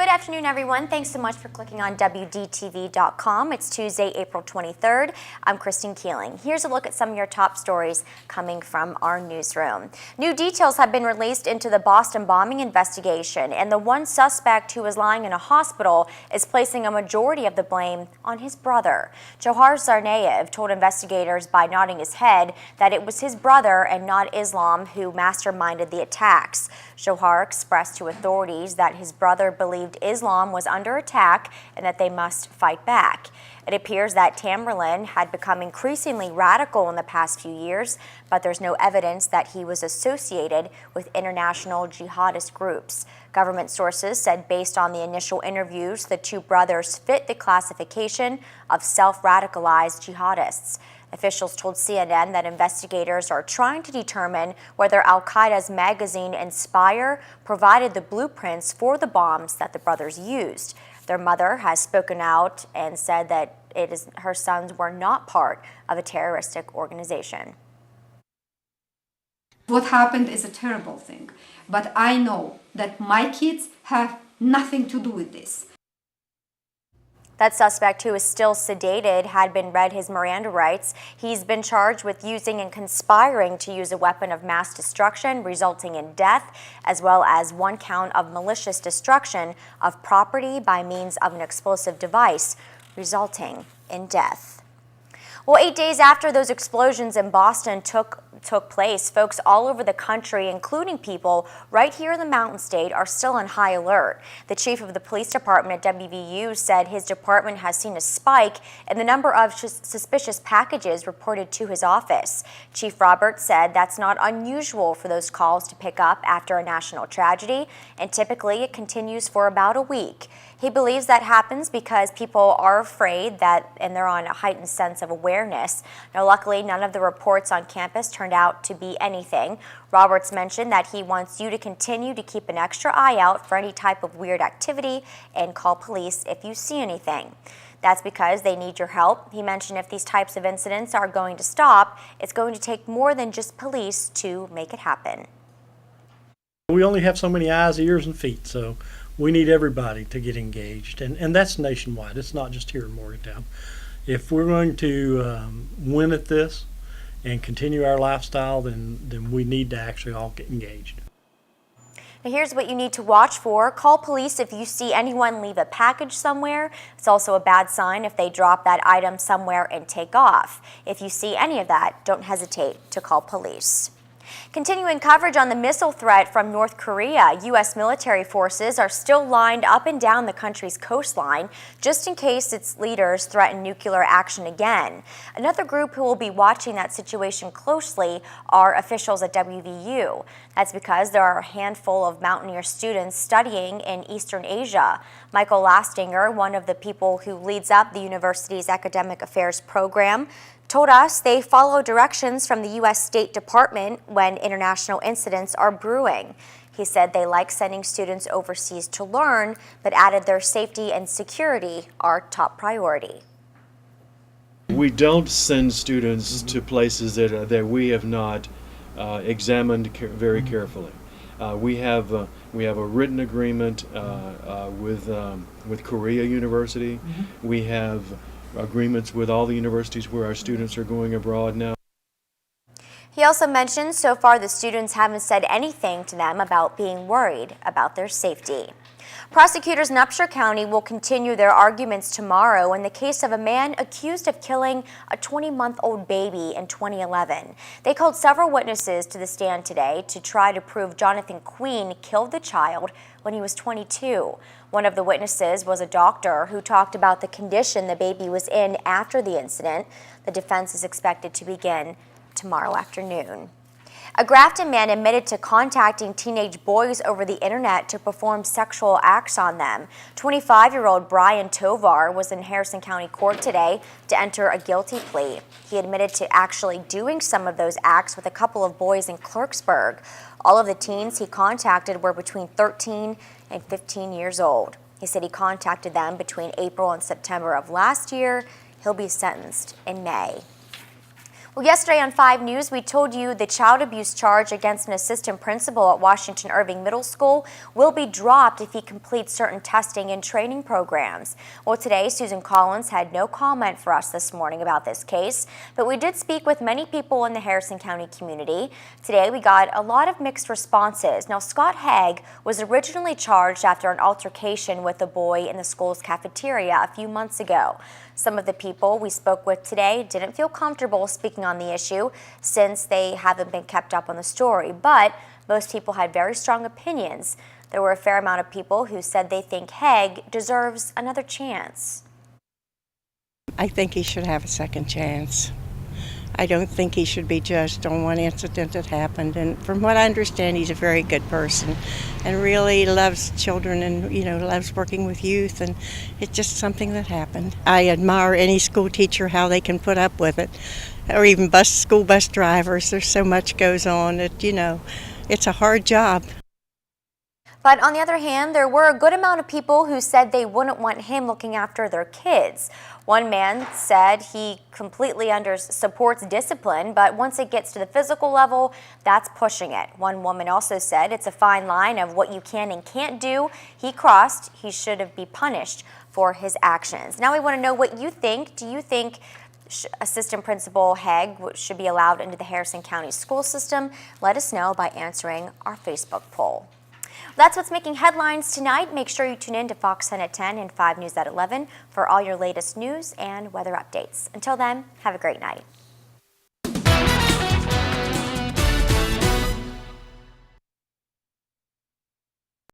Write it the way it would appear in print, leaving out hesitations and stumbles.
Good afternoon, everyone. Thanks so much for clicking on WDTV.com. It's Tuesday, April 23rd. I'm Christine Keeling. Here's a look at some of your top stories coming from our newsroom. New details have been released into the Boston bombing investigation, and the one suspect who is lying in a hospital is placing a majority of the blame on his brother. Tovar told investigators by nodding his head that it was his brother and not Islam who masterminded the attacks. Tovar expressed to authorities that his brother believed Islam was under attack and that they must fight back. It appears that Tamerlan had become increasingly radical in the past few years, but there's no evidence that he was associated with international jihadist groups. Government sources said based on the initial interviews, the two brothers fit the classification of self-radicalized jihadists. Officials told CNN that investigators are trying to determine whether al-Qaeda's magazine Inspire provided the blueprints for the bombs that the brothers used. Their mother has spoken out and said that her sons were not part of a terroristic organization. What happened is a terrible thing, but I know that my kids have nothing to do with this. That suspect, who is still sedated, had been read his Miranda rights. He's been charged with using and conspiring to use a weapon of mass destruction, resulting in death, as well as one count of malicious destruction of property by means of an explosive device, resulting in death. Well, 8 days after those explosions in Boston took place, folks all over the country, including people right here in the Mountain State, are still on high alert. The chief of the police department at WVU said his department has seen a spike in the number of suspicious packages reported to his office. Chief Roberts said that's not unusual for those calls to pick up after a national tragedy, and typically it continues for about a week. He believes that happens because people are afraid and they're on a heightened sense of awareness. Now, luckily, none of the reports on campus turned out to be anything. Roberts mentioned that he wants you to continue to keep an extra eye out for any type of weird activity and call police if you see anything. That's because they need your help. He mentioned if these types of incidents are going to stop, it's going to take more than just police to make it happen. We only have so many eyes, ears, and feet, so we need everybody to get engaged, and that's nationwide. It's not just here in Morgantown. If we're going to win at this and continue our lifestyle, then we need to actually all get engaged. Now, here's what you need to watch for. Call police if you see anyone leave a package somewhere. It's also a bad sign if they drop that item somewhere and take off. If you see any of that, don't hesitate to call police. Continuing coverage on the missile threat from North Korea, U.S. military forces are still lined up and down the country's coastline just in case its leaders threaten nuclear action again. Another group who will be watching that situation closely are officials at WVU. That's because there are a handful of Mountaineer students studying in Eastern Asia. Michael Lastinger, one of the people who leads up the university's academic affairs program, told us they follow directions from the U.S. State Department when international incidents are brewing. He said they like sending students overseas to learn, but added their safety and security are top priority. We don't send students to places that we have not examined very carefully. We have a written agreement with Korea University. We have agreements with all the universities where our students are going abroad now. He also mentioned so far the students haven't said anything to them about being worried about their safety. Prosecutors in Upshur County will continue their arguments tomorrow in the case of a man accused of killing a 20-month-old baby in 2011. They called several witnesses to the stand today to try to prove Jonathan Queen killed the child when he was 22. One of the witnesses was a doctor who talked about the condition the baby was in after the incident. The defense is expected to begin tomorrow afternoon. A Grafton man admitted to contacting teenage boys over the internet to perform sexual acts on them. 25-year-old Brian Tovar was in Harrison County Court today to enter a guilty plea. He admitted to actually doing some of those acts with a couple of boys in Clarksburg. All of the teens he contacted were between 13 and 15 years old. He said he contacted them between April and September of last year. He'll be sentenced in May. Well, yesterday on 5 News, we told you the child abuse charge against an assistant principal at Washington Irving Middle School will be dropped if he completes certain testing and training programs. Well, today, Susan Collins had no comment for us this morning about this case, but we did speak with many people in the Harrison County community. Today, we got a lot of mixed responses. Now, Scott Haig was originally charged after an altercation with a boy in the school's cafeteria a few months ago. Some of the people we spoke with today didn't feel comfortable speaking on the issue since they haven't been kept up on the story, but most people had very strong opinions. There were a fair amount of people who said they think Haig deserves another chance. I think he should have a second chance. I don't think he should be judged on one incident that happened. And from what I understand, he's a very good person and really loves children and, loves working with youth. And it's just something that happened. I admire any school teacher, how they can put up with it, or even school bus drivers. There's so much goes on that, it's a hard job. But on the other hand, there were a good amount of people who said they wouldn't want him looking after their kids. One man said he completely supports discipline, but once it gets to the physical level, that's pushing it. One woman also said it's a fine line of what you can and can't do. He crossed. He should be punished for his actions. Now we want to know what you think. Do you think Assistant Principal Haig should be allowed into the Harrison County school system? Let us know by answering our Facebook poll. That's what's making headlines tonight. Make sure you tune in to Fox 10 at 10 and 5 News at 11 for all your latest news and weather updates. Until then, have a great night.